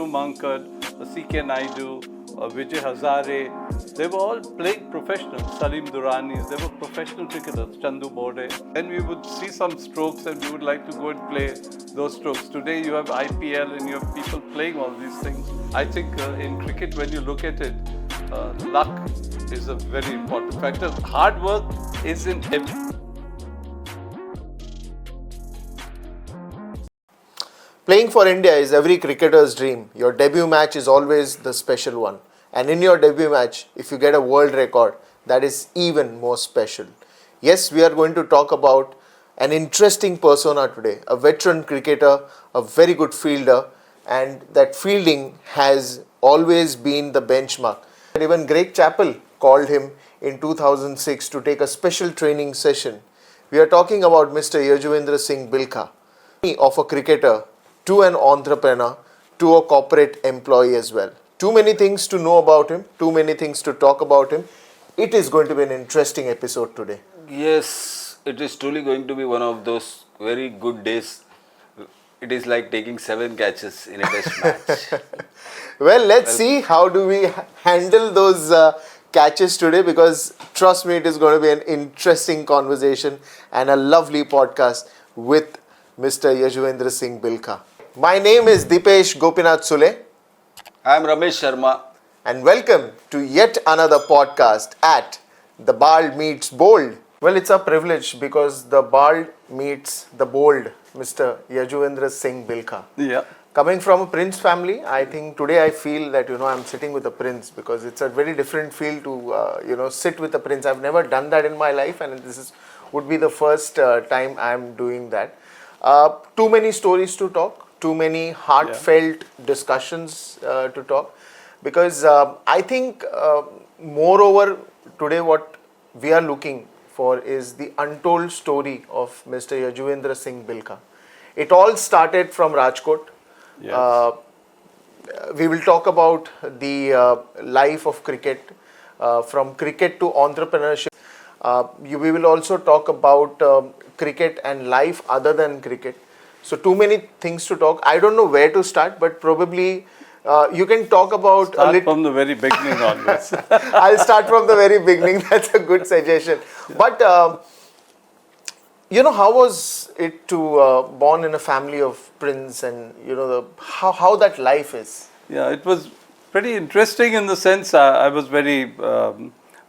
Mankad, C.K. Naidu, Vijay Hazare. They were all playing professionals. Salim Duranis, they were professional cricketers. Chandu Borde. Then we would see some strokes and we would like to go and play those strokes. Today you have IPL and you have people playing all these things. I think in cricket, when you look at it, luck is a very important factor. Hard work is in every. Playing for India is every cricketer's dream. Your debut match is always the special one. And in your debut match, if you get a world record, that is even more special. Yes, we are going to talk about an interesting persona today, a veteran cricketer, a very good fielder, and that fielding has always been the benchmark. Even Greg Chappell called him in 2006 to take a special training session. We are talking about Mr. Yayjurvindra Singh Bilkha, of a cricketer to an entrepreneur to a corporate employee as well. Too many things to know about him, too many things to talk about him. It is going to be an interesting episode today. Yes, it is truly going to be one of those very good days. It is like taking 7 catches in a test match. Well, let's see how do we handle those catches today, because trust me, it is going to be an interesting conversation and a lovely podcast with Mr. Yayjurvindra Singh Bilkha. My name is Dipesh Gopinath Sule. I am Ramesh Sharma. And welcome to yet another podcast at The Bald Meets Bold. Well, it's a privilege because the bald meets the bold, Mr. Yayjurvindra Singh Bilkha. Yeah. Coming from a prince family, I think today I feel that, I'm sitting with a prince, because it's a very different feel to, sit with a prince. I've never done that in my life, and would be the first time I'm doing that. Too many stories to talk, too many heartfelt discussions to talk, because I think moreover today what we are looking for is the untold story of Mr. Yayjurvindra Singh Bilkha. It all started from Rajkot. Yes. We will talk about the life of cricket, from cricket to entrepreneurship. We will also talk about cricket and life other than cricket. So too many things to talk. I don't know where to start, but probably you can talk about Start from the very beginning onwards. I'll start from the very beginning. That's a good suggestion. Yeah. But how was it to born in a family of prince, and how that life is? Yeah, it was pretty interesting in the sense I was very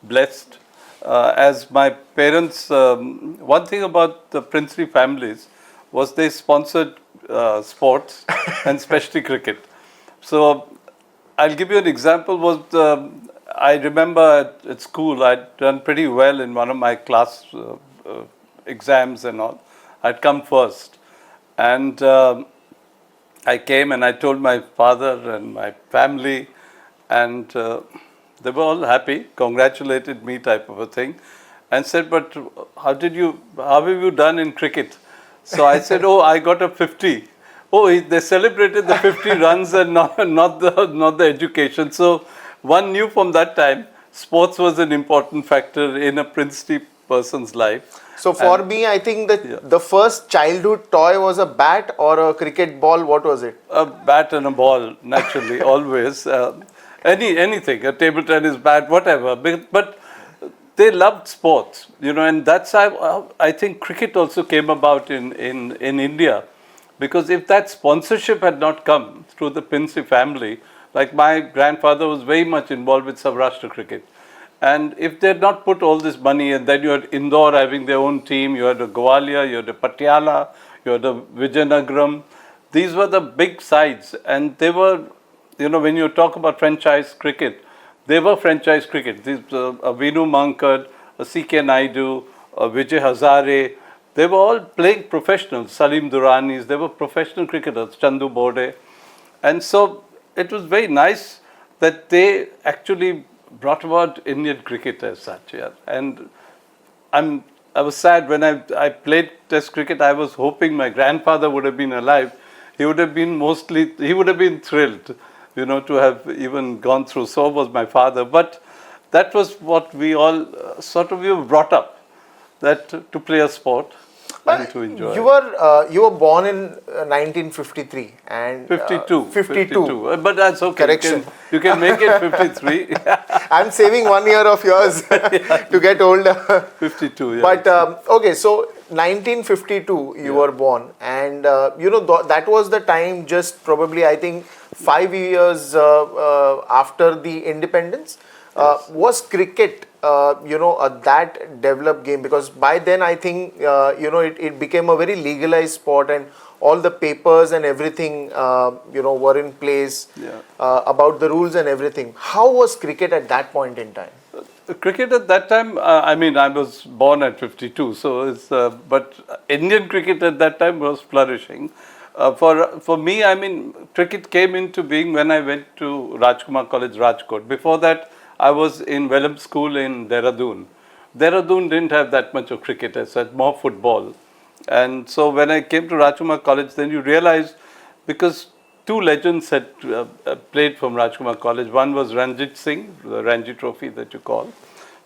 blessed. As my parents, one thing about the princely families was they sponsored sports and especially cricket. So I'll give you an example. I remember at school I'd done pretty well in one of my class exams and all. I'd come first, and I came and I told my father and my family, and they were all happy, congratulated me type of a thing, and said, but how have you done in cricket? So I said, I got a 50. They celebrated the 50 runs and not the education. So one knew from that time, sports was an important factor in a princely person's life. So for me, I think that the first childhood toy was a bat or a cricket ball. What was it? A bat and a ball, naturally, always. Anything, a table tennis bat, whatever. But they loved sports, and that's how I think cricket also came about in India. Because if that sponsorship had not come through the princely family, like my grandfather was very much involved with Saurashtra cricket. And if they had not put all this money, and then you had Indore having their own team, you had a Gwalior, you had a Patiala, you had a Vijayanagaram. These were the big sides, and they were, when you talk about franchise cricket, they were franchise cricket. These Vinu Mankad, C.K. Naidu, Vijay Hazare, they were all playing professionals. Salim Duranis, they were professional cricketers, Chandu Borde. And so it was very nice that they actually brought about Indian cricket as such. Yeah. And I was sad when I played Test cricket. I was hoping my grandfather would have been alive. He would have been thrilled, to have even gone through. So was my father. But that was what we all we were brought up, that to play a sport. and to enjoy. You were born in 1953 and 52. 52. But that's okay. Correction. You can make it 53. I'm saving 1 year of yours to get older. 52, yeah. But okay, so 1952 you were born, and that was the time, just probably I think 5 years after the independence. Was cricket that developed game? Because by then I think it became a very legalized sport, and all the papers and everything were in place about the rules and everything. How was cricket at that point in time? Cricket at that time, I mean, I was born at 52, so it's, but Indian cricket at that time was flourishing. For me, I mean, cricket came into being when I went to Rajkumar College, Rajkot. Before that, I was in Welham School in Dehradun. Dehradun didn't have that much of cricket as such, more football. And so when I came to Rajkumar College, then you realize, because two legends had played from Rajkumar College. One was Ranjit Singh, the Ranji Trophy that you call,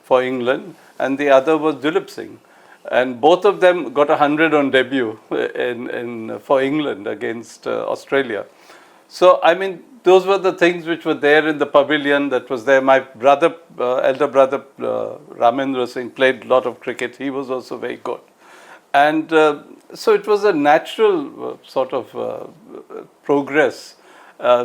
for England, and the other was Dilip Singh. And both of them got 100 on debut for England against Australia. So, I mean, those were the things which were there in the pavilion that was there. My brother, elder brother, Ramendra Singh, played a lot of cricket. He was also very good. And so it was a natural sort of progress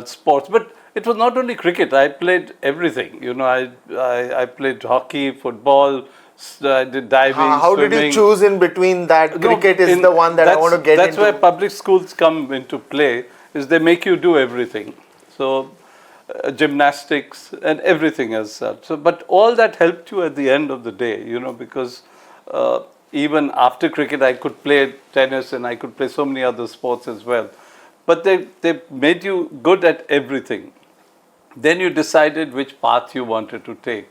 sports. But it was not only cricket. I played everything. You know, I played hockey, football, I did diving, How swimming. did you choose in between that? Cricket is the one that I want to get That's into. where public schools come into play, is they make you do everything. So gymnastics and everything as such. So, but all that helped you at the end of the day, you know, because even after cricket I could play tennis and I could play so many other sports as well. But they made you good at everything. Then you decided which path you wanted to take.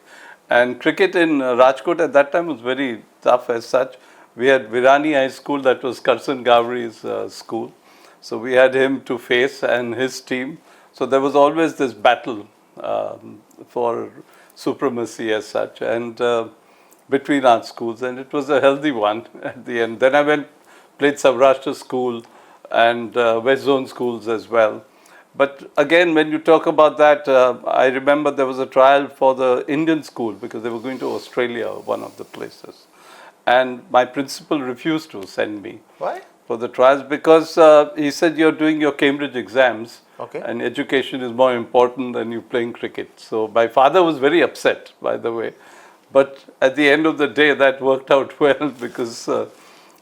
And cricket in Rajkot at that time was very tough as such. We had Virani High School, that was Karsan Gavri's school. So we had him to face and his team. So there was always this battle for supremacy as such, and between our schools, and it was a healthy one at the end. Then I played Saurashtra School and West Zone schools as well. But again, when you talk about that, I remember there was a trial for the Indian school because they were going to Australia, one of the places. And my principal refused to send me. Why? For the trials, because he said you're doing your Cambridge exams, and education is more important than you playing cricket. So my father was very upset, by the way. But at the end of the day, that worked out well because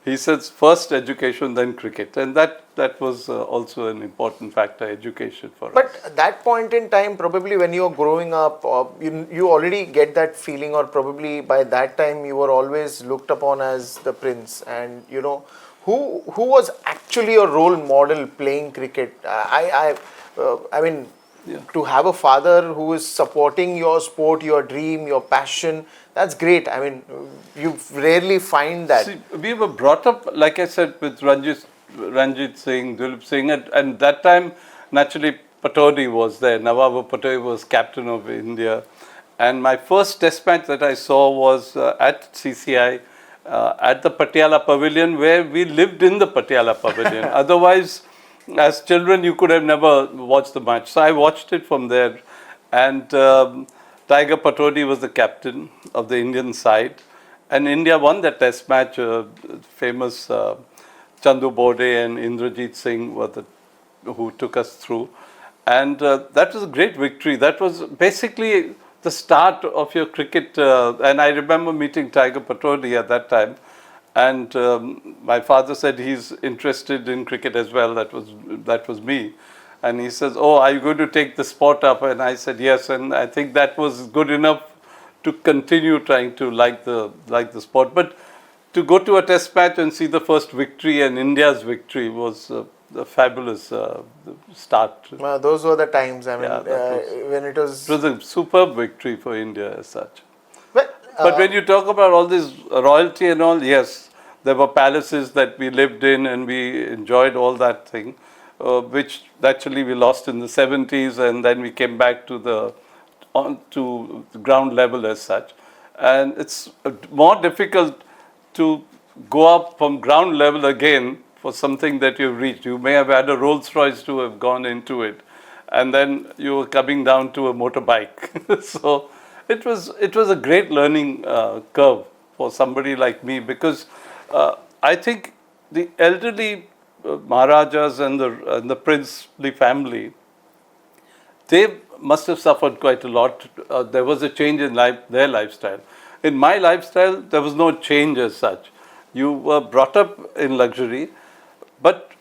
he says first education, then cricket. And that was also an important factor, education for us. But at that point in time, probably when you were growing up, you already get that feeling, or probably by that time you were always looked upon as the prince. And you know, who was actually a role model playing cricket? I mean, to have a father who is supporting your sport, your dream, your passion, that's great. I mean, you rarely find that. See, we were brought up, like I said, with Ranjit Singh, Dilip Singh, and that time, naturally, Patodi was there. Nawab Patodi was captain of India. And my first test match that I saw was at CCI, at the Patiala Pavilion, where we lived in the Patiala Pavilion. Otherwise, as children, you could have never watched the match. So I watched it from there. And Tiger Patodi was the captain of the Indian side. And India won that test match. Famous Chandu Bode and Indrajit Singh were who took us through. And that was a great victory. That was basically the start of your cricket. And I remember meeting Tiger Patodi at that time. And my father said he's interested in cricket as well. That was me. And he says, "Oh, are you going to take the sport up?" And I said, "Yes." And I think that was good enough to continue trying to like the sport. But to go to a test match and see the first victory and India's victory was a fabulous start. Those were the times. I mean, when it was a superb victory for India as such. But when you talk about all this royalty and all, yes, there were palaces that we lived in and we enjoyed all that thing, which actually we lost in the 70s, and then we came back to the ground level as such. And it's more difficult to go up from ground level again for something that you've reached. You may have had a Rolls Royce to have gone into it, and then you were coming down to a motorbike. So it was a great learning curve for somebody like me, because I think the elderly Maharajas and the princely family, they must have suffered quite a lot. There was a change in their lifestyle. In my lifestyle, there was no change as such. You were brought up in luxury, but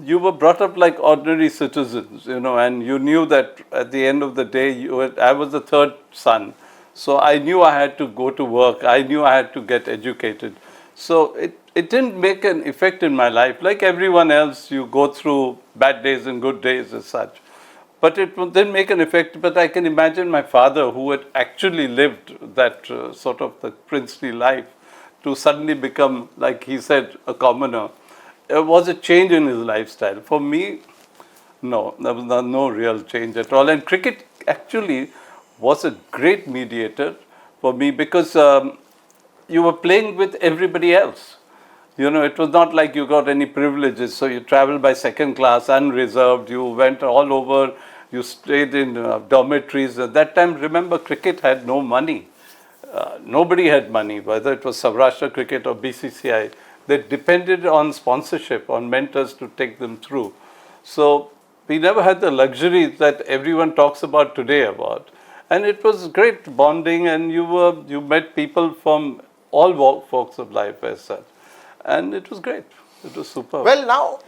you were brought up like ordinary citizens, and you knew that at the end of the day, I was the third son. So I knew I had to go to work. I knew I had to get educated. So it didn't make an effect in my life. Like everyone else, you go through bad days and good days as such. But it didn't make an effect. But I can imagine my father, who had actually lived that sort of the princely life, to suddenly become, like he said, a commoner. It was a change in his lifestyle. For me, no, there was no real change at all. And cricket actually was a great mediator for me, because you were playing with everybody else. It was not like you got any privileges. So you traveled by second class, unreserved. You went all over. You stayed in dormitories. At that time, remember, cricket had no money. Nobody had money, whether it was Saurashtra Cricket or BCCI. They depended on sponsorship, on mentors to take them through. So we never had the luxury that everyone talks about today about. And it was great bonding, and you met people from all walks of life as such. And it was great. It was super. Well, now,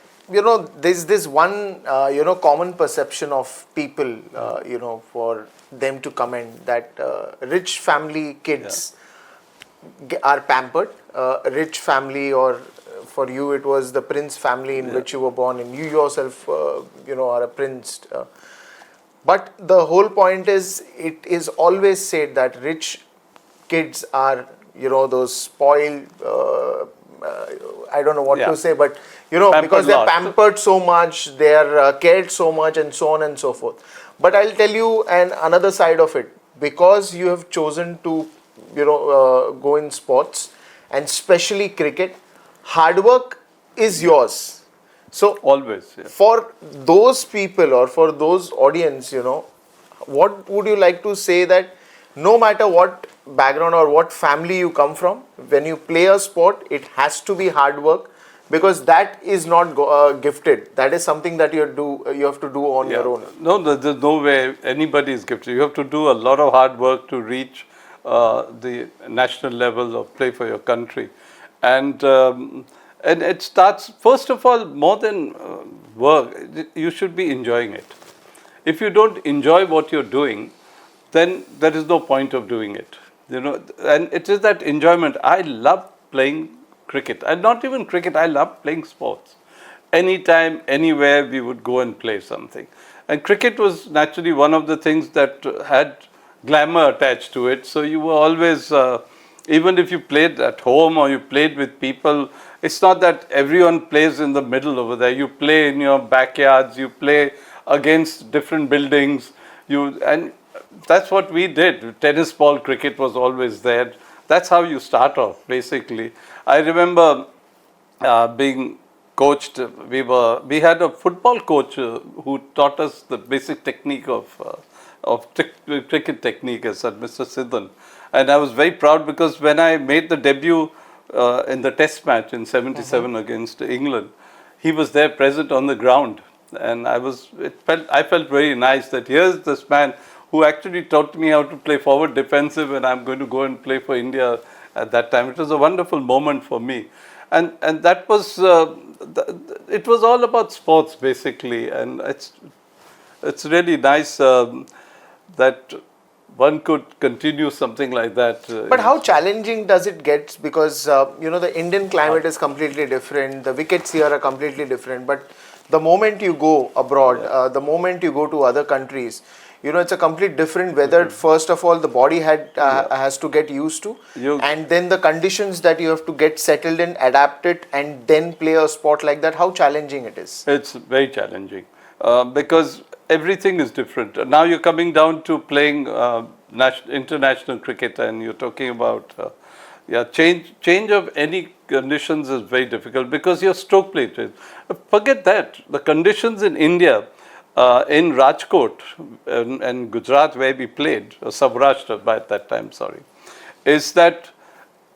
there's this one, common perception of people, for them to comment that rich family kids are pampered. Rich family, or for you, it was the prince family in which you were born, and you yourself, are a prince. But the whole point is, it is always said that rich kids are, those spoiled, I don't know what to say, but Pampered because they're lot. pampered so much, they're cared so much, and so on and so forth. But I'll tell you another side of it. Because you have chosen to, go in sports, and especially cricket, hard work is yours. So always, for those people, or for those audience, what would you like to say, that no matter what background or what family you come from, when you play a sport, it has to be hard work, because that is not gifted. That is something that you have to do on your own. No, there's no way anybody is gifted. You have to do a lot of hard work to reach the national level of play for your country. And it starts, first of all, more than work, you should be enjoying it. If you don't enjoy what you're doing, then there is no point of doing it. And it is that enjoyment. I love playing cricket. And not even cricket, I love playing sports. Anytime, anywhere, we would go and play something. And cricket was naturally one of the things that had glamour attached to it. So you were always, even if you played at home or you played with people, it's not that everyone plays in the middle over there. You play in your backyards, you play against different buildings, and that's what we did. Tennis ball cricket was always there. That's how you start off, basically. I remember being coached. We had a football coach who taught us the basic technique of cricket technique, as said Mr. Siddhan. And I was very proud, because when I made the debut in the test match in '77 against England, he was there present on the ground. And I felt very nice that here's this man who actually taught me how to play forward defensive, and I'm going to go and play for India at that time. It was a wonderful moment for me. And that was, it was all about sports, basically. And it's really nice that one could continue something like that. But how challenging does it get? Because, the Indian climate is completely different. The wickets here are completely different. But the moment you go abroad, the moment you go to other countries, it's a complete different weather. First of all, the body has to get used to. And then the conditions that you have to get settled in, adapt it, and then play a sport like that. How challenging it is? It's very challenging. Because everything is different. Now you're coming down to playing international cricket, and you're talking about change of any conditions is very difficult because you're stroke plated. Forget that. The conditions in India, in Rajkot and Gujarat where we played, or Saurashtra by that time, sorry, is that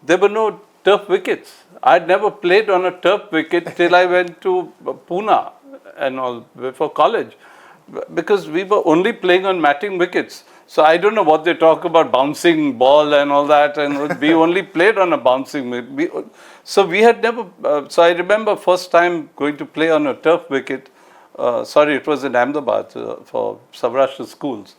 there were no turf wickets. I'd never played on a turf wicket till I went to Pune and all before college, because we were only playing on matting wickets. So I don't know what they talk about bouncing ball and all that, and we only played on a bouncing wicket. So we had never. So I remember first time going to play on a turf wicket. Sorry, it was in Ahmedabad for Saurashtra schools.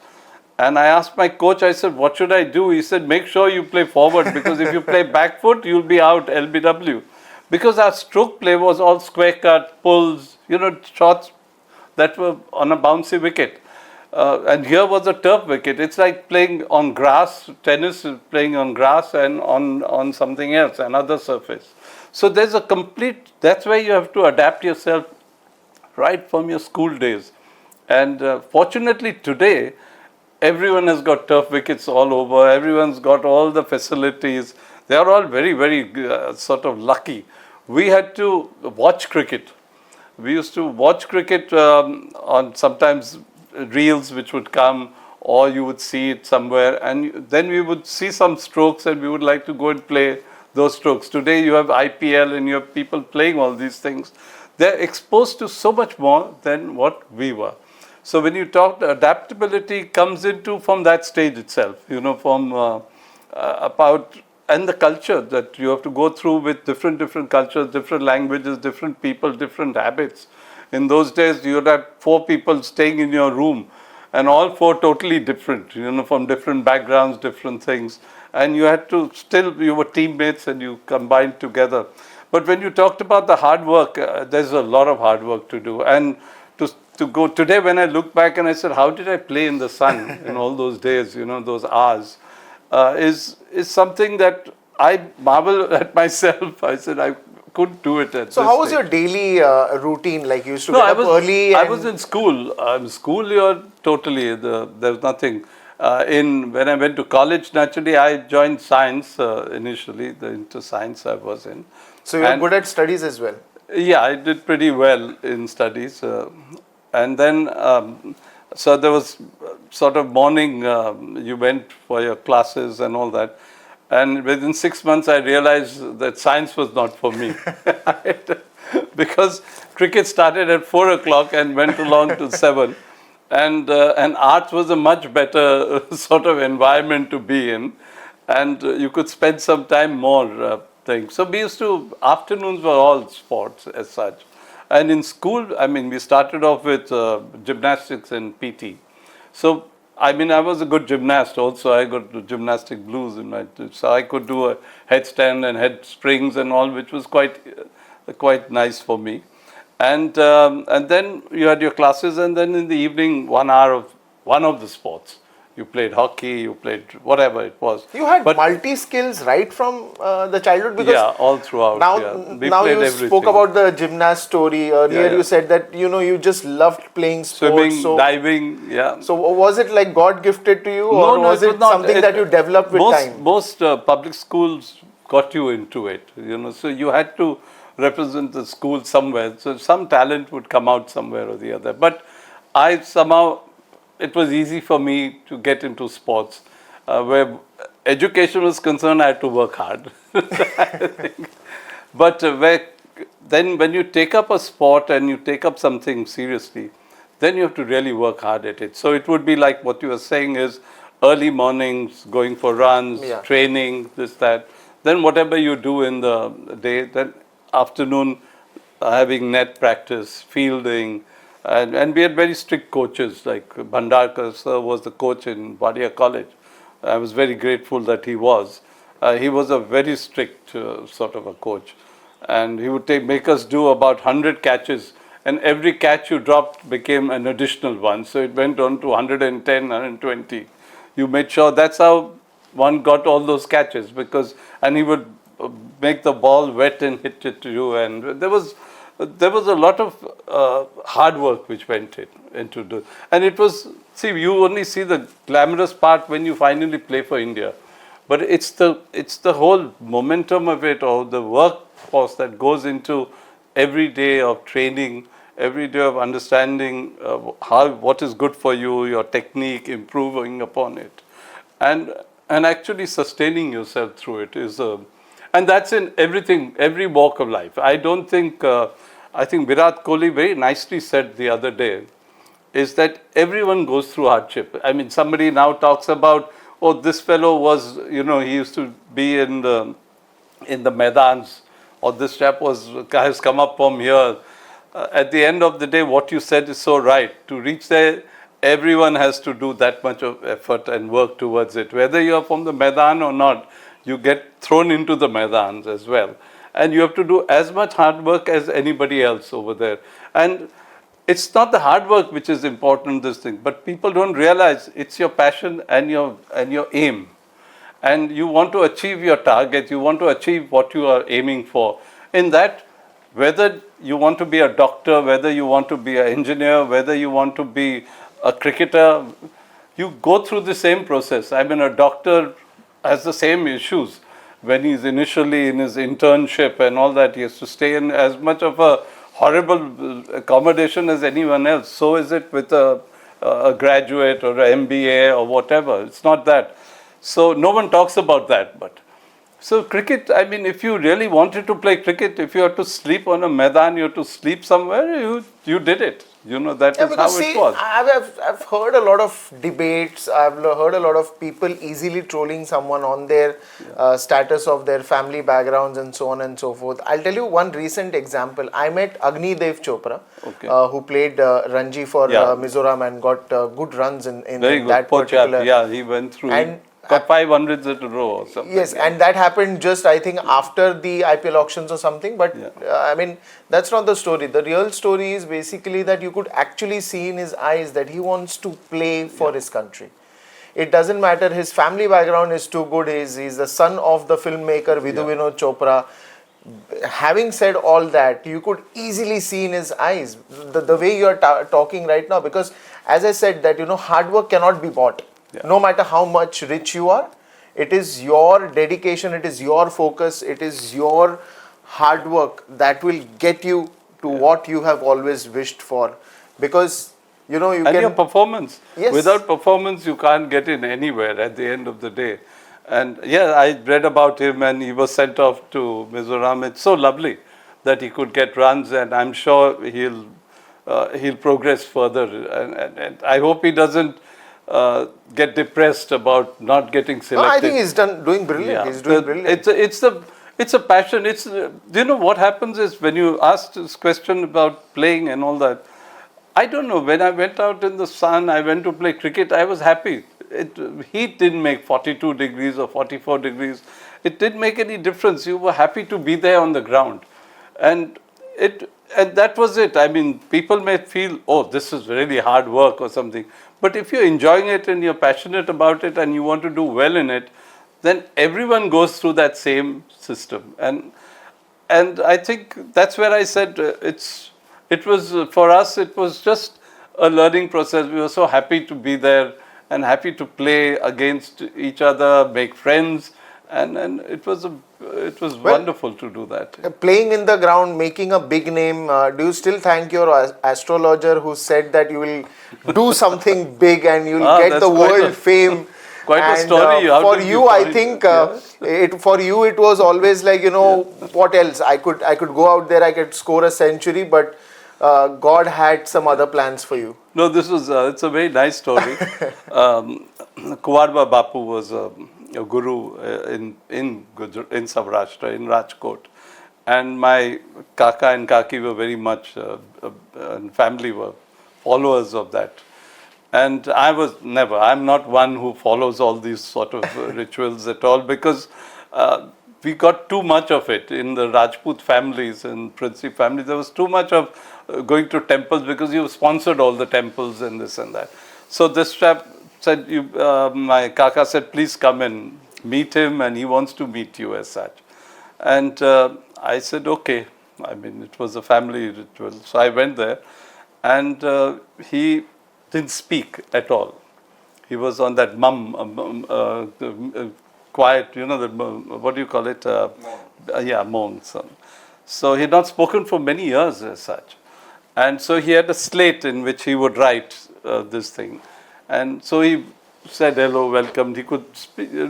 And I asked my coach, I said, what should I do? He said, make sure you play forward, because if you play back foot, you'll be out LBW. Because our stroke play was all square cut, pulls, shots that were on a bouncy wicket. And here was a turf wicket. It's like playing on grass. Tennis is playing on grass and on something else, another surface. So there's a complete, that's where you have to adapt yourself right from your school days. And fortunately today, everyone has got turf wickets all over. Everyone's got all the facilities. They are all very, very sort of lucky. We had to watch cricket. We used to watch cricket on sometimes reels which would come, or you would see it somewhere, and then we would see some strokes and we would like to go and play those strokes. Today you have IPL and you have people playing all these things. They're exposed to so much more than what we were. So when you talk, adaptability comes into from that stage itself, from about, and the culture that you have to go through with different cultures, different languages, different people, different habits. In those days, you would have 4 people staying in your room, and all 4 totally different, from different backgrounds, different things. And you had to you were teammates and you combined together. But when you talked about the hard work, there's a lot of hard work to do. And to go today, when I look back and I said, how did I play in the sun in all those days, those hours, is something that I marvel at myself. I said, I couldn't do it at So this how was stage. your daily routine? Like you used to get up early? I was in school. School, you're totally, there was nothing. When I went to college, naturally, I joined science initially, into science I was in. So you were good at studies as well? Yeah, I did pretty well in studies. And then, so there was sort of morning, you went for your classes and all that. And within 6 months, I realized that science was not for me. Because cricket started at 4 o'clock and went along to 7. And arts was a much better sort of environment to be in. And you could spend some time more things. So we used to, afternoons were all sports as such. And in school, we started off with gymnastics and PT. So, I was a good gymnast also. I got gymnastic blues in my, so I could do a headstand and head springs and all, which was quite nice for me. And then you had your classes, and then in the evening, 1 hour of one of the sports. You played hockey, you played whatever it was. You had multi-skills right from the childhood? Because yeah, all throughout. Now, We now played you everything. spoke about the gymnast story. Earlier you said that, you just loved playing sports. Swimming, diving, yeah. So was it like God gifted to you, or No, was it not. something that you developed with time? Most public schools got you into it, so you had to represent the school somewhere. So some talent would come out somewhere or the other. But I somehow, it was easy for me to get into sports. Where education was concerned, I had to work hard. I think. But then when you take up a sport and you take up something seriously, then you have to really work hard at it. So it would be like what you were saying is early mornings, going for runs, training, this, that. Then whatever you do in the day, then afternoon having net practice, fielding, and we had very strict coaches, like Bhandarkar sir was the coach in Wadia College. I was very grateful that he was. He was a very strict sort of a coach. And he would make us do about 100 catches, and every catch you dropped became an additional one. So it went on to 110, 120. You made sure that's how one got all those catches, and he would make the ball wet and hit it to you. And there was a lot of hard work which went into it. And it was, you only see the glamorous part when you finally play for India. But it's the whole momentum of it, or the work force that goes into every day of training, every day of understanding what is good for you, your technique, improving upon it, and actually sustaining yourself through it is a, and that's in everything, every walk of life. I don't think I think Virat Kohli very nicely said the other day is that everyone goes through hardship. I mean, somebody now talks about, oh, this fellow was, he used to be in the Maidans, or this chap has come up from here. At the end of the day, what you said is so right. To reach there, everyone has to do that much of effort and work towards it. Whether you are from the Maidan or not, you get thrown into the Maidans as well. And you have to do as much hard work as anybody else over there. And it's not the hard work which is important, this thing, but people don't realize it's your passion and your aim. And you want to achieve your target, you want to achieve what you are aiming for. In that, whether you want to be a doctor, whether you want to be an engineer, whether you want to be a cricketer, you go through the same process. I mean, a doctor has the same issues. When he's initially in his internship and all that, he has to stay in as much of a horrible accommodation as anyone else. So is it with a graduate or an MBA or whatever. It's not that. So no one talks about that. But so cricket, I mean, if you really wanted to play cricket, if you have to sleep on a Maidan, you have to sleep somewhere, you did it. That is how it was. I've heard a lot of debates. I've heard a lot of people easily trolling someone on their status of their family backgrounds and so on and so forth. I'll tell you one recent example. I met Agni Dev Chopra, who played Ranji for Mizoram and got good runs in that particular. Yeah, he went through. And got 500s in a row or something. Yes, and that happened just, I think, after the IPL auctions or something. But I mean, that's not the story. The real story is basically that you could actually see in his eyes that he wants to play for his country. It doesn't matter. His family background is too good. He's the son of the filmmaker Vidhu Vinod Chopra. Having said all that, you could easily see in his eyes the way you are talking right now. Because as I said, that hard work cannot be bought. No matter how much rich you are, it is your dedication, it is your focus, it is your hard work that will get you to what you have always wished for. Because, you can... your performance. Yes. Without performance, you can't get in anywhere at the end of the day. And I read about him and he was sent off to Mizoram. It's so lovely that he could get runs, and I'm sure he'll progress further. And I hope he doesn't get depressed about not getting selected. No, I think he's doing brilliant. Yeah. He's doing brilliant. It's a passion. It's what happens is when you ask this question about playing and all that. I don't know. When I went out in the sun, I went to play cricket. I was happy. Heat didn't make 42 degrees or 44 degrees. It didn't make any difference. You were happy to be there on the ground, and that was it. I mean, people may feel, oh, this is really hard work or something. But if you're enjoying it and you're passionate about it and you want to do well in it, then everyone goes through that same system. And I think that's where I said it was for us, it was just a learning process. We were so happy to be there and happy to play against each other, make friends. And it was wonderful to do that. Playing in the ground, making a big name. Do you still thank your astrologer who said that you will do something big and you will get the world fame? Quite a story. For you, I think for you it was always like, what else? I could go out there, I could score a century, but God had some other plans for you. No, it's a very nice story. Kuwarba Bapu was a guru in Saurashtra, in Rajkot. And my Kaka and Kaki were very much, and family were followers of that. And I'm not one who follows all these sort of rituals at all, because we got too much of it in the Rajput families and princely families. There was too much of going to temples because you sponsored all the temples and this and that. So this chap said, my Kaka said, please come and meet him, and he wants to meet you as such. And I said, okay. I mean, it was a family ritual. So I went there, and he didn't speak at all. He was on that quiet, the, what do you call it? Yeah, moans. So he had not spoken for many years as such. And so he had a slate in which he would write this thing. And so he said, hello, welcome. He could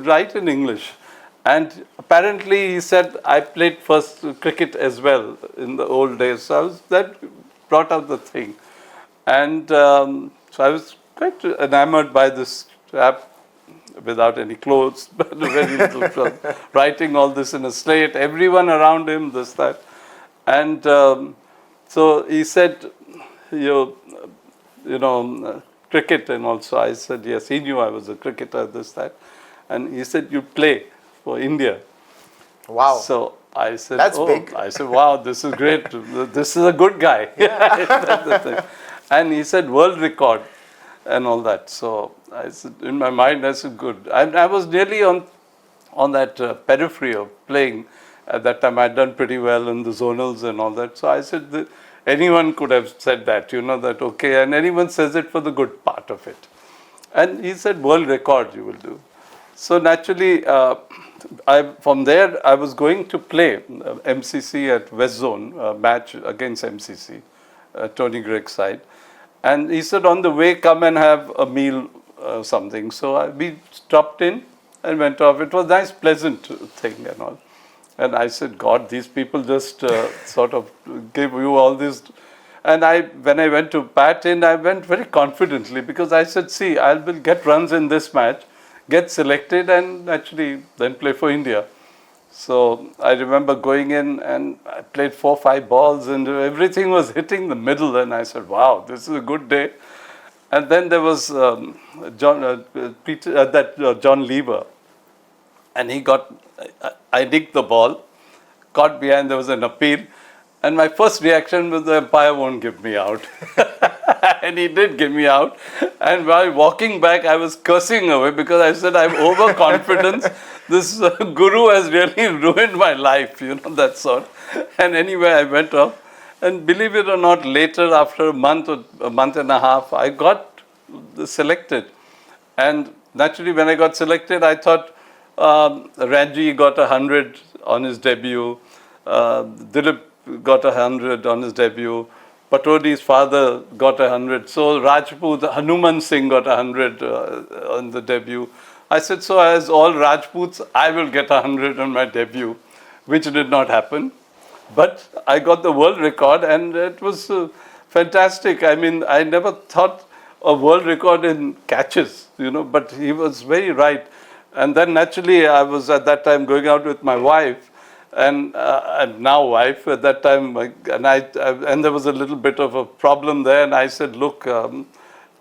write in English. And apparently he said, I played first cricket as well in the old days. So that brought out the thing. And so I was quite enamored by this chap without any clothes, but very little clothes, writing all this in a slate, everyone around him, this, that. And so he said, cricket, and also I said, yes, he knew I was a cricketer, this, that. And he said, you play for India. Wow. So I said, That's big. I said, wow, this is great. This is a good guy. That's the thing. And he said, world record and all that. So I said, in my mind, I said, good. I was nearly on that periphery of playing. At that time, I'd done pretty well in the zonals and all that. So I said, anyone could have said that, that okay. And anyone says it for the good part of it. And he said, world record you will do. So naturally, from there, I was going to play MCC at West Zone, match against MCC, Tony Gregg's side. And he said, on the way, come and have a meal, something. So we stopped in and went off. It was a nice, pleasant thing and all. And I said, God, these people just sort of give you all this. And when I went to bat in, I went very confidently because I said, see, I will get runs in this match, get selected, and actually then play for India. So I remember going in and I played 4 or 5 balls and everything was hitting the middle. And I said, wow, this is a good day. And then there was John Lever. And he I nicked the ball, caught behind, there was an appeal. And my first reaction was the umpire won't give me out. And he did give me out. And while walking back, I was cursing away because I said, I'm overconfident. This guru has really ruined my life, that sort. And anyway, I went off. And believe it or not, later, after a month or a month and a half, I got selected. And naturally, when I got selected, I thought, Ranji got 100 on his debut. Dilip got 100 on his debut. Patodi's father got 100. So Rajput, Hanuman Singh got 100 on the debut. I said, so as all Rajputs, I will get 100 on my debut, which did not happen. But I got the world record and it was fantastic. I mean, I never thought a world record in catches, but he was very right. And then naturally, I was at that time going out with my wife, and now wife at that time, and there was a little bit of a problem there. And I said, look, do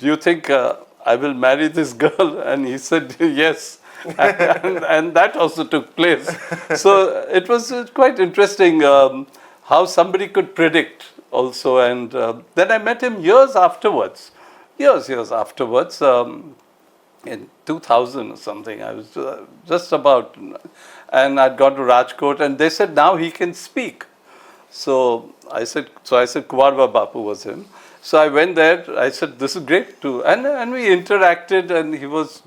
you think I will marry this girl? And he said, yes. And that also took place. So it was quite interesting how somebody could predict also. And then I met him years afterwards. In 2000 or something, I was just about, and I'd gone to Rajkot, and they said now he can speak. So I said Kuwarva Bapu was him. So I went there. I said this is great too, and we interacted, and he was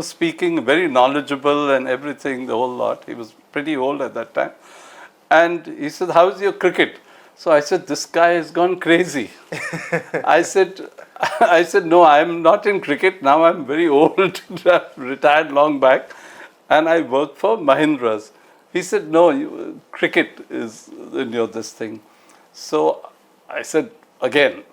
speaking, very knowledgeable and everything, the whole lot. He was pretty old at that time, and he said, "How is your cricket?" So I said, "This guy has gone crazy." I said, no, I'm not in cricket now. I'm very old, retired long back, and I work for Mahindra's. He said, no, cricket is this thing. So I said, again,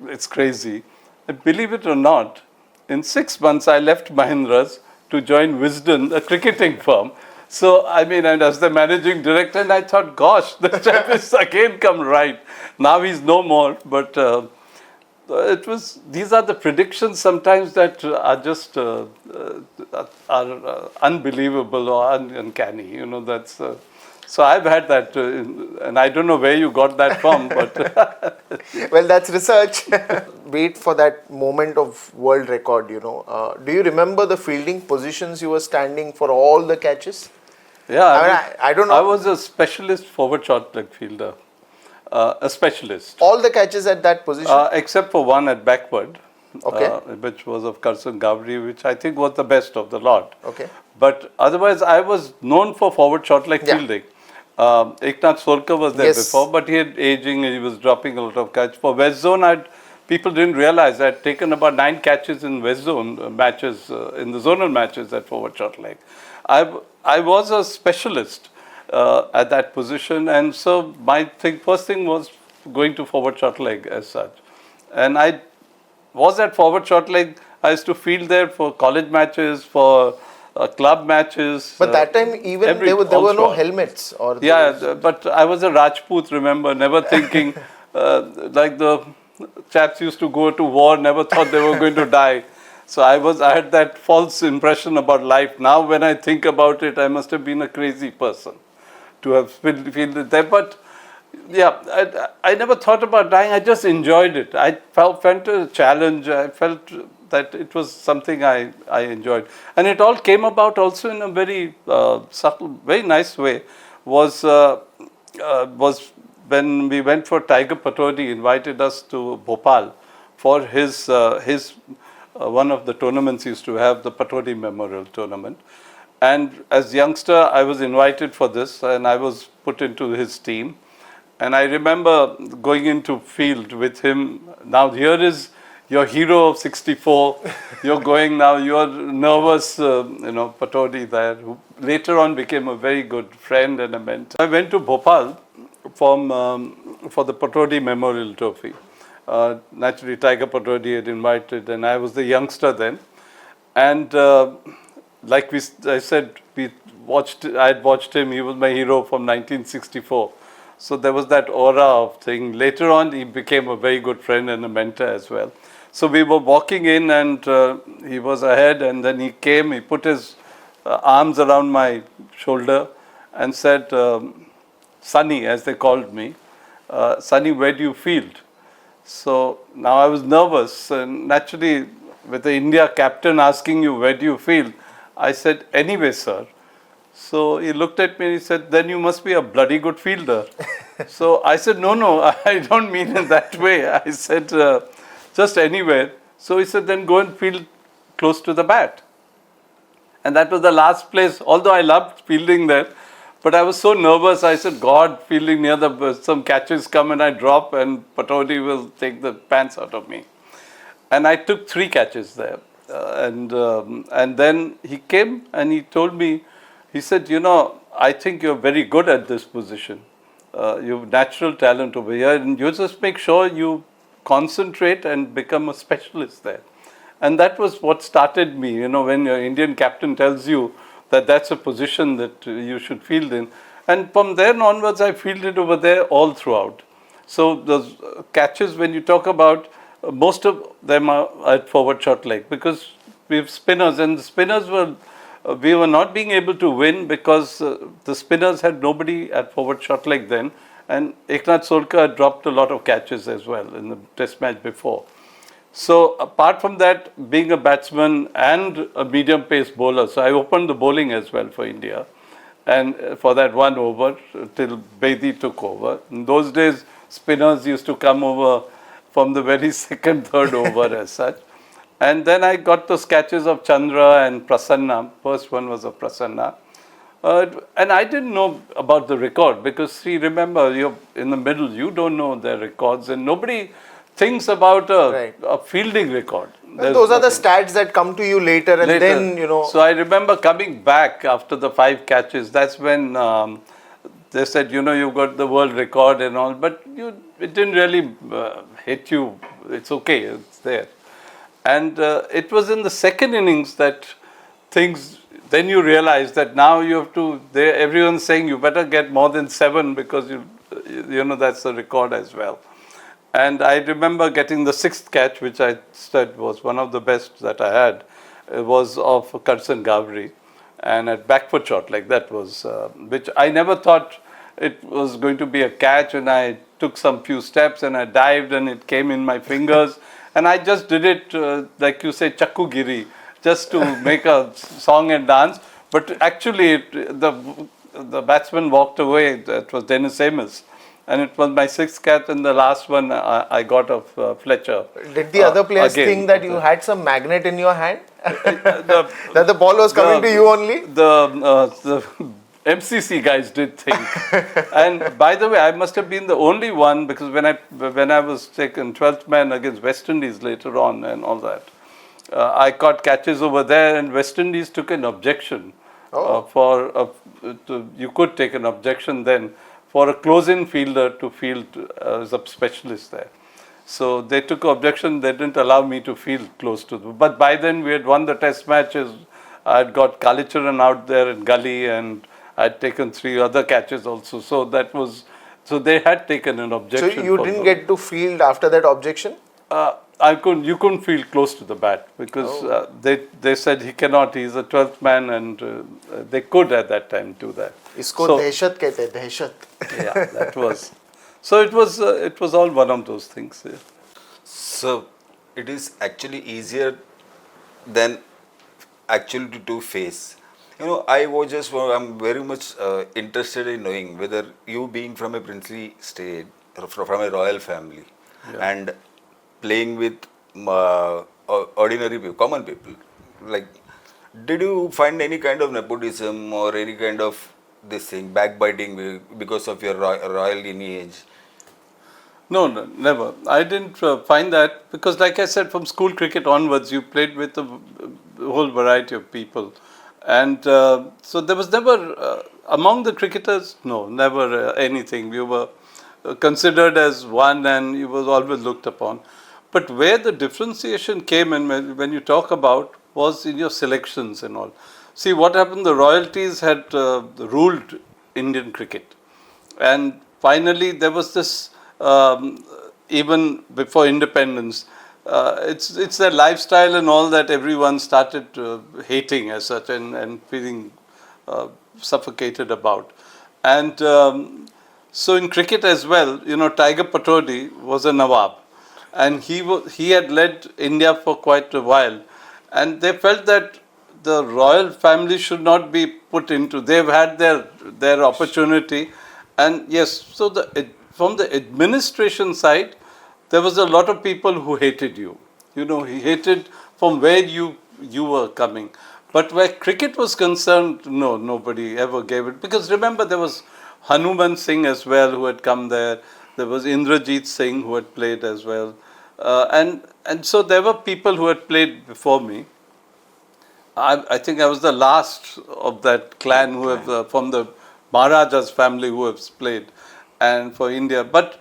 it's crazy. And believe it or not, in 6 months I left Mahindra's to join Wisden, a cricketing firm. So, and as the managing director, and I thought, gosh, the chap is again come right. Now he's no more, but these are the predictions sometimes that are just unbelievable or uncanny. That's so I've had that, and I don't know where you got that from, but well, that's research. Wait for that moment of world record. Do you remember the fielding positions you were standing for all the catches? Yeah, I don't know. I was a specialist forward short leg fielder. A specialist. All the catches at that position? Except for one at backward. Okay. which was of Karsan Gavri, which I think was the best of the lot. Okay. But otherwise, I was known for forward shot leg Yeah. fielding. Eknath Solkar was there Yes. before, but he had aging and he was dropping a lot of catch. For West Zone, people didn't realize I'd taken about 9 catches in West Zone matches, in the zonal matches at forward shot leg. I was a specialist at that position, and so my first thing was going to forward shot leg as such. And I was at forward shot leg. I used to field there for college matches, for club matches. But that time even there were no throughout. helmets or But I was a Rajput, remember, never thinking like the chaps used to go to war, never thought they were going to die. So I had that false impression about life. Now when I think about it, I must have been a crazy person to have fielded there. But yeah, I never thought about dying. I just enjoyed it. I felt a challenge. I felt that it was something I enjoyed. And it all came about also in a very subtle, very nice way. Was when we went for Tiger Patodi, invited us to Bhopal for his one of the tournaments he used to have, the Patodi Memorial Tournament. And as youngster, I was invited for this, and I was put into his team. And I remember going into field with him. Now here is your hero of 64. You're going now. You're nervous, Patodi there, who later on became a very good friend and a mentor. I went to Bhopal for the Patodi Memorial Trophy. Naturally, Tiger Patodi had invited, and I was the youngster then. And like I said, I had watched him. He was my hero from 1964. So there was that aura of thing. Later on, he became a very good friend and a mentor as well. So we were walking in, and he was ahead, and then he came. He put his arms around my shoulder and said, "Sonny," as they called me, "Sonny, where do you field?" So now I was nervous, and naturally, with the India captain asking you, "Where do you field?" I said, "Anyway, sir." So he looked at me and he said, "Then you must be a bloody good fielder." So I said, No, I don't mean in that way. I said, just anywhere. So he said, "Then go and field close to the bat." And that was the last place, although I loved fielding there. But I was so nervous, I said, God, fielding near some catches come and I drop and Patodi will take the pants out of me. And I took 3 catches there. And then he came and he told me, he said, "I think you're very good at this position. You have natural talent over here, and you just make sure you concentrate and become a specialist there." And that was what started me, when your Indian captain tells you that that's a position that you should field in. And from then onwards, I fielded over there all throughout. So those catches, when you talk about, most of them are at forward shot leg, because we have spinners, and the spinners we were not being able to win because the spinners had nobody at forward shot leg then, and Eknath Solkar dropped a lot of catches as well in the test match before. So apart from that, being a batsman and a medium pace bowler, so I opened the bowling as well for India, and for that 1 over till Bedi took over. In those days, spinners used to come over from the very second, third over as such. And then I got those catches of Chandra and Prasanna. First one was of Prasanna. And I didn't know about the record because, see, remember, you're in the middle, you don't know their records, and nobody thinks about a fielding record. Well, those are the stats that come to you later, and then, So I remember coming back after the 5 catches. That's when they said, you've got the world record and all, but it didn't really hit you. It's okay, it's there. And it was in the second innings that then you realize that now you have to, everyone's saying you better get more than 7 because that's the record as well. And I remember getting the 6th catch, which I said was one of the best that I had. It was of Karsan Gavri, and at back foot shot, like that was, which I never thought it was going to be a catch, and I took some few steps and I dived and it came in my fingers. And I just did it, like you say, Chakugiri, just to make a song and dance. But actually, the batsman walked away. That was Dennis Amos. And it was my sixth catch, and the last one I got of Fletcher. Did the other players again, think that you had some magnet in your hand? the, That the ball was coming to you only? the MCC guys did think. And by the way, I must have been the only one, because when I was taken 12th man against West Indies later on and all that, I caught catches over there, and West Indies took an objection. You could take an objection then for a close-in fielder to field as a specialist there. So they took objection. They didn't allow me to field close to them. But by then we had won the test matches. I had got Kalicharan out there in Gully, and I had taken 3 other catches also. So they had taken an objection. So you didn't get to field after that objection? You couldn't field close to the bat, because they said he cannot. He's a 12th man, and they could at that time do that. Isko dehshat kehte hain, dehshat. Yeah, that was. So it was all one of those things. Yeah. So it is actually easier than actually to face. I'm very much interested in knowing whether you, being from a princely state, from a royal family, and playing with ordinary people, common people, like, did you find any kind of nepotism or any kind of this thing, backbiting because of your royal lineage? No, never. I didn't find that, because, like I said, from school cricket onwards, you played with a whole variety of people. And so there was never, among the cricketers, no, never anything. We were considered as one, and it was always looked upon. But where the differentiation came in, when you talk about, was in your selections and all. See, what happened, the royalties had ruled Indian cricket. And finally, there was this, even before independence, it's their lifestyle and all that everyone started hating as such, and feeling suffocated about. And so in cricket as well, Tiger Patodi was a Nawab, and he had led India for quite a while, and they felt that the royal family should not be put into. They've had their opportunity, and yes, so from the administration side, there was a lot of people who hated you. He hated from where you were coming. But where cricket was concerned, no, nobody ever gave it. Because remember, there was Hanuman Singh as well who had come there. There was Indrajit Singh who had played as well. And so there were people who had played before me. I think I was the last of that clan who have, from the Maharaja's family, who have played and for India. But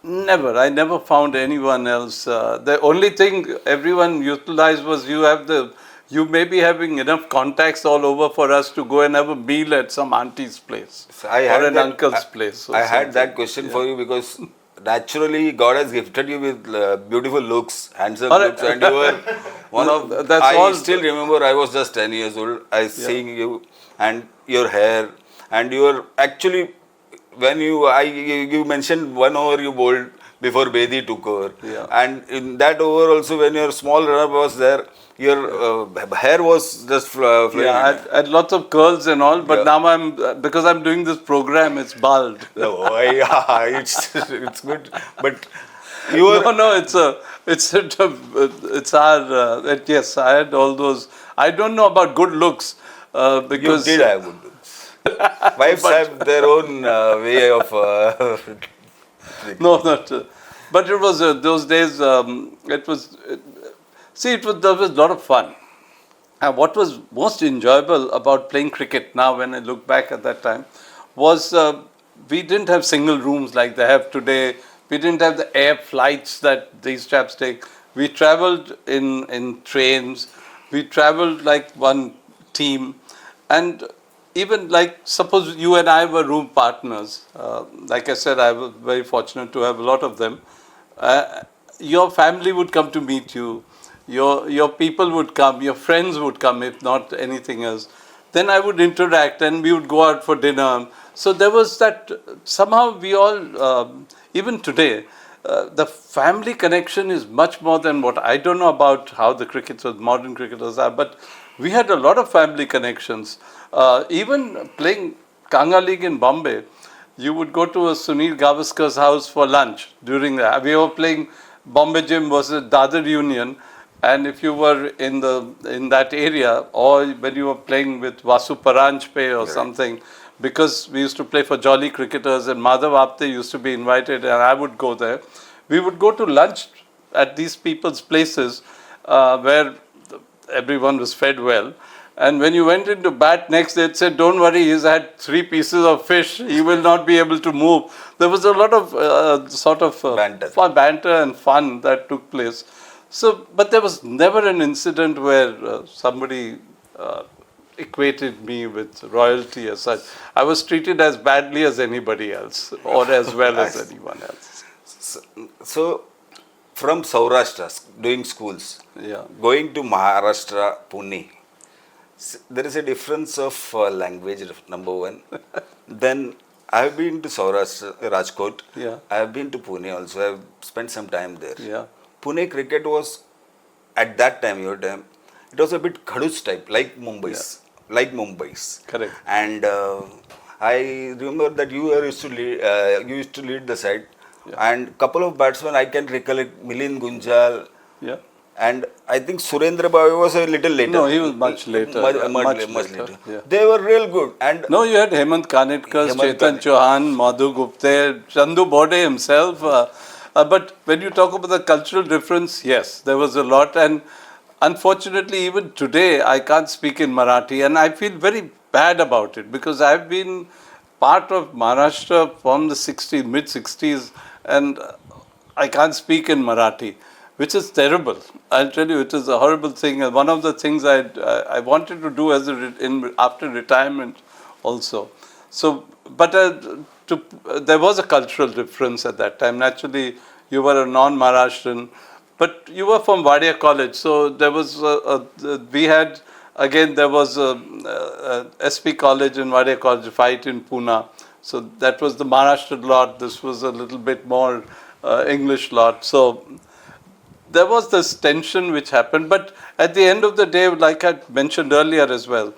I never found anyone else. The only thing everyone utilized was you may be having enough contacts all over for us to go and have a meal at some auntie's place or an uncle's place. I had that question for you, because naturally God has gifted you with beautiful looks, handsome looks, and you were one of. I still remember I was just 10 years old. I seeing you and your hair, and you were actually. When you mentioned 1 over you bowled before Bedi took over, and in that over also, when your small runner was there, your hair was just flowing. Yeah, I had lots of curls and all, but now because I'm doing this program, it's bald. Oh, yeah, it's good, but you were yes, I had all those. I don't know about good looks, because you did have good looks. Wives have their own way of. No, not. But it was those days. There was a lot of fun. And what was most enjoyable about playing cricket now, when I look back at that time, was we didn't have single rooms like they have today. We didn't have the air flights that these chaps take. We travelled in trains. We travelled like one team, and even like, suppose you and I were room partners. Like I said, I was very fortunate to have a lot of them. Your family would come to meet you. Your people would come. Your friends would come, if not anything else. Then I would interact, and we would go out for dinner. So there was that, somehow we all, even today, the family connection is much more than what, I don't know about how the modern cricketers are, but we had a lot of family connections. Even playing Kanga League in Bombay, you would go to a Sunil Gavaskar's house for lunch during that. We were playing Bombay Gym versus Dadar Union, and if you were in that area, or when you were playing with Vasu Paranjpe or something, because we used to play for Jolly Cricketers and Madhav Apte used to be invited, and I would go there. We would go to lunch at these people's places where everyone was fed well. And when you went into bat next, they'd say, don't worry, he's had 3 pieces of fish. He will not be able to move. There was a lot of banter and fun that took place. So, but there was never an incident where somebody equated me with royalty as such. I was treated as badly as anybody else, or as well as anyone else. So from Saurashtra, doing schools, Yeah. going to Maharashtra, Pune, there is a difference of language, number one. Then I have been to Saurashtra, Rajkot. Yeah. I have been to Pune also. I have spent some time there. Yeah. Pune cricket was, at that time, your time, it was a bit Khaduch type, like Mumbai's. Like Mumbai's. Correct. And I remember that you used to lead the side. Yeah. And couple of batsmen I can recollect, Milind Gunjal. Yeah. And I think Surendra Babu was a little later. No, he was much later. Much later. Yeah. They were real good. And No, you had Hemant Kanetkar, Hemant Chetan Chauhan, Madhu Gupte, Chandu Bode himself. But when you talk about the cultural difference, yes, there was a lot. And unfortunately, even today, I can't speak in Marathi. And I feel very bad about it because I've been part of Maharashtra from the 60s, mid-60s, and I can't speak in Marathi, which is terrible. I'll tell you, it is a horrible thing. And one of the things I wanted to do after retirement also. So, but there was a cultural difference at that time. Naturally, you were a non-Maharashtrian, but you were from Wadia College. So there was there was a SP College and Wadia College fight in Pune. So that was the Maharashtra lot. This was a little bit more English lot. So there was this tension which happened. But at the end of the day, like I mentioned earlier as well,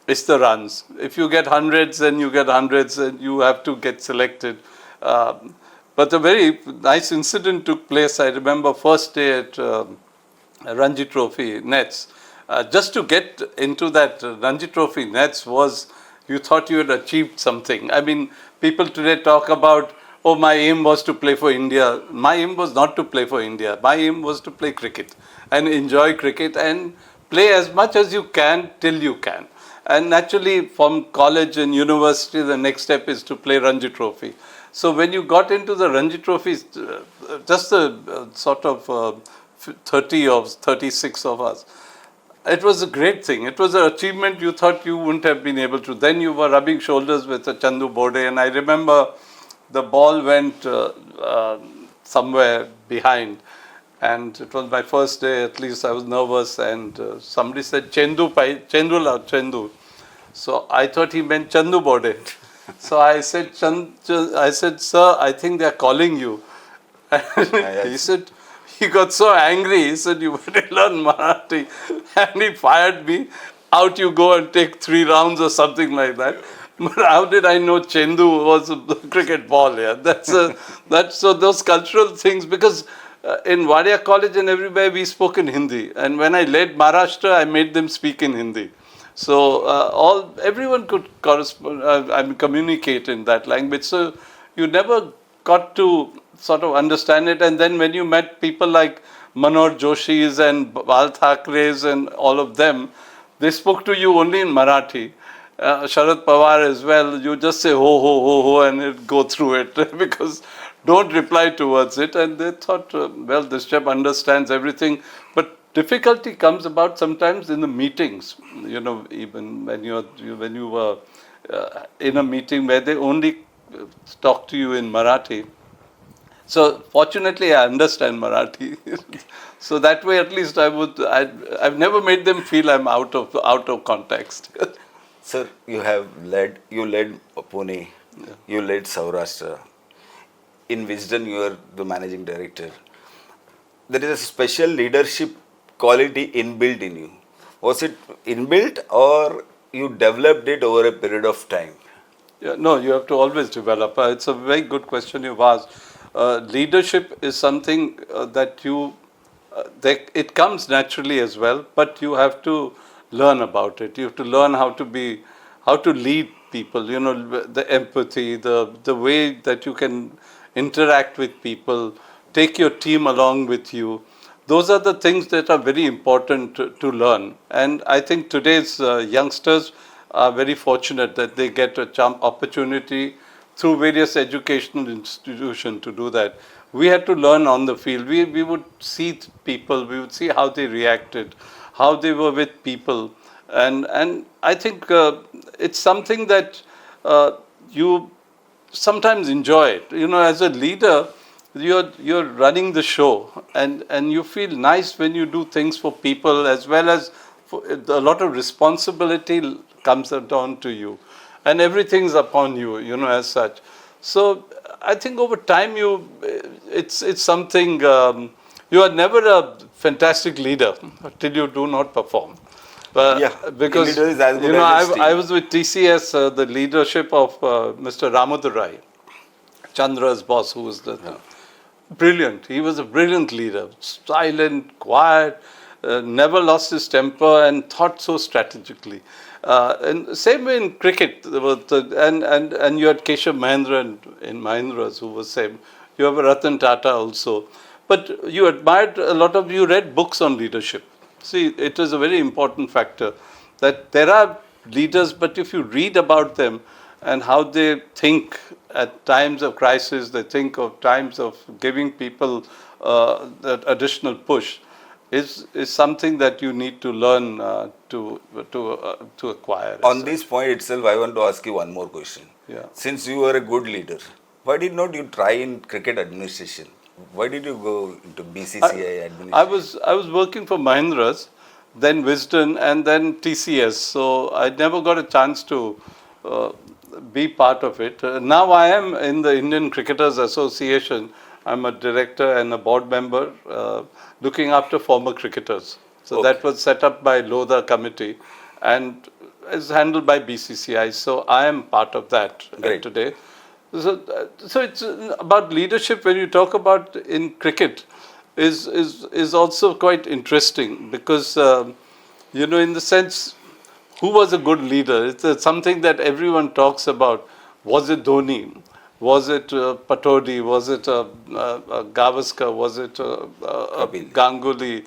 it's the runs. If you get hundreds, then you get hundreds, and you have to get selected. But a very nice incident took place. I remember first day at Ranji Trophy nets. Just to get into that Ranji Trophy nets was, you thought you had achieved something. I mean, people today talk about, oh, my aim was to play for India. My aim was not to play for India. My aim was to play cricket and enjoy cricket and play as much as you can till you can. And naturally, from college and university, the next step is to play Ranji Trophy. So when you got into the Ranji Trophies, just the sort of 30 or 36 of us, it was a great thing. It was an achievement you thought you wouldn't have been able to. Then you were rubbing shoulders with Chandu Bode, and I remember the ball went somewhere behind. And it was my first day, at least I was nervous, and somebody said, Chendu. So I thought he meant Chandu Bode. So I said, sir, I think they're calling you. And he said, he got so angry, he said, you better learn Marathi. And he fired me. Out you go and take 3 rounds or something like that. But how did I know Chendu was a cricket ball? Yeah, so those cultural things, because in Wadia College and everywhere we spoke in Hindi, and when I led Maharashtra, I made them speak in Hindi. So everyone could correspond, communicate in that language. So you never got to sort of understand it. And then when you met people like Manoj Joshi's and Bal Thakre's and all of them, they spoke to you only in Marathi. Sharad Pawar as well, you just say ho, ho, ho, ho, and it go through it because don't reply towards it. And they thought, well, this chap understands everything. But difficulty comes about sometimes in the meetings, even when you were in a meeting where they only talk to you in Marathi. So fortunately, I understand Marathi. So that way, at least I've never made them feel I'm out of context. Sir, you led Pune, you led Saurashtra. In Wisdom, you are the managing director. There is a special leadership quality inbuilt in you. Was it inbuilt or you developed it over a period of time? Yeah, no, you have to always develop. It's a very good question you've asked. Leadership is something that it comes naturally as well, but you have to learn about it. You have to learn how to lead people. You know, the empathy, the way that you can interact with people, take your team along with you. Those are the things that are very important to learn. And I think today's youngsters are very fortunate that they get a opportunity through various educational institutions to do that. We had to learn on the field. We would see people, we would see how they reacted, how they were with people. And I think it's something that you sometimes enjoy it. You know, as a leader, you're running the show, and you feel nice when you do things for people, as well as a lot of responsibility comes down to you, and everything's upon you. You know, as such. So I think over time, it's something. You are never a fantastic leader till you do not perform. Yeah, Because leader is as good you know, as his team. I was with TCS, the leadership of Mr. Ramadurai, Chandra's boss, who was the brilliant. He was a brilliant leader, silent, quiet, never lost his temper, and thought so strategically. And same way in cricket, and you had Keshav Mahendra in Mahendra's, who was same. You have Ratan Tata also, but you admired a lot of. You read books on leadership. See, it is a very important factor that there are leaders, but if you read about them and how they think at times of crisis, they think of times of giving people that additional push, is something that you need to learn to acquire. On this point itself, I want to ask you one more question. Yeah. Since you are a good leader, why did not you try in cricket administration? Why did you go into BCCI administration? I was working for Mahindra's, then Wisdom, and then TCS. So I never got a chance to be part of it. Now I am in the Indian Cricketers Association. I'm a director and a board member looking after former cricketers. So that was set up by Lodha committee and is handled by BCCI. So I am part of that today. So it's about leadership when you talk about in cricket is also quite interesting because you know, in the sense, who was a good leader? It's something that everyone talks about. Was it Dhoni? Was it Patodi? Was it Gavaskar? Was it Ganguly?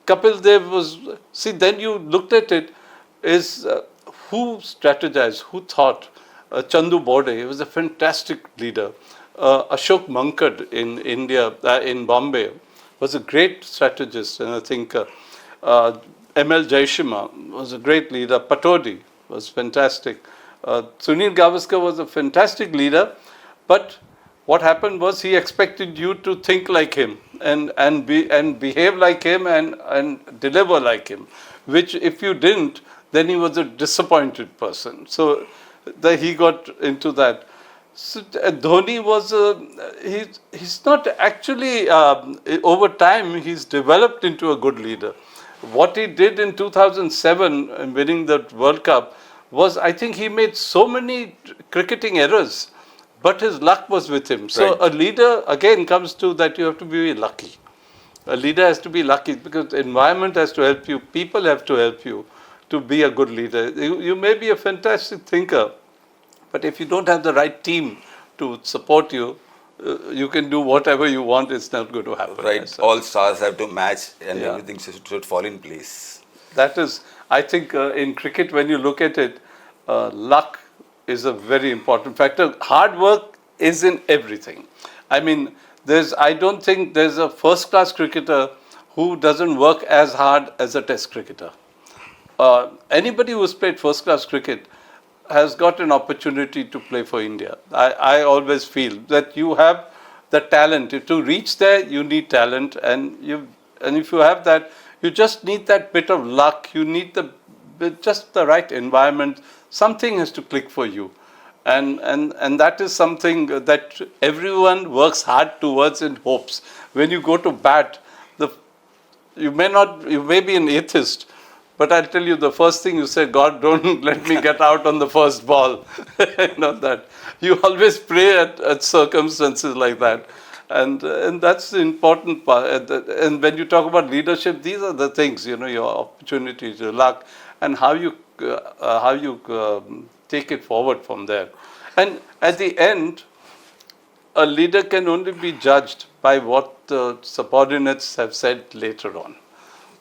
Kapil Dev was. See, then you looked at it. Is who strategized? Who thought? Chandu Borde, he was a fantastic leader. Ashok Mankad in India, in Bombay, was a great strategist and a thinker. M.L. Jaishima was a great leader. Patodi was fantastic. Sunil Gavaskar was a fantastic leader, but what happened was he expected you to think like him and behave like him and deliver like him, which if you didn't, then he was a disappointed person. So he got into that. So Dhoni was he's not actually over time he's developed into a good leader. What he did in 2007 in winning the World Cup was, I think he made so many cricketing errors, but his luck was with him. So a leader again comes to that you have to be lucky. A leader has to be lucky because the environment has to help you, people have to help you to be a good leader. You may be a fantastic thinker, but if you don't have the right team to support you, you can do whatever you want, it's not going to happen. Right, all stars have to match and everything should fall in place. That is, I think in cricket, when you look at it, luck is a very important factor. Hard work is in everything. I mean, I don't think there's a first-class cricketer who doesn't work as hard as a test cricketer. Anybody who's played first-class cricket has got an opportunity to play for India. I always feel that you have the talent. To reach there, you need talent, and if you have that, you just need that bit of luck. You need just the right environment. Something has to click for you, and that is something that everyone works hard towards and hopes. When you go to bat, you may be an atheist, But I'll tell you, the first thing you say, God, don't let me get out on the first ball. That you always pray at circumstances like that. And that's the important part. And when you talk about leadership, these are the things, your opportunities, your luck, and how you take it forward from there. And at the end, a leader can only be judged by what the subordinates have said later on.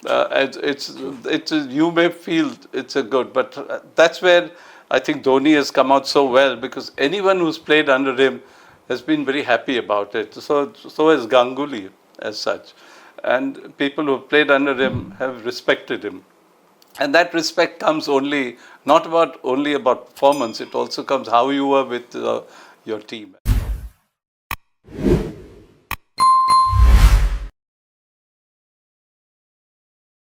You may feel it's a good, but that's where I think Dhoni has come out so well, because anyone who's played under him has been very happy about it. So has Ganguly as such. And people who have played under him have respected him. And that respect comes not only about performance, it also comes how you are with your team.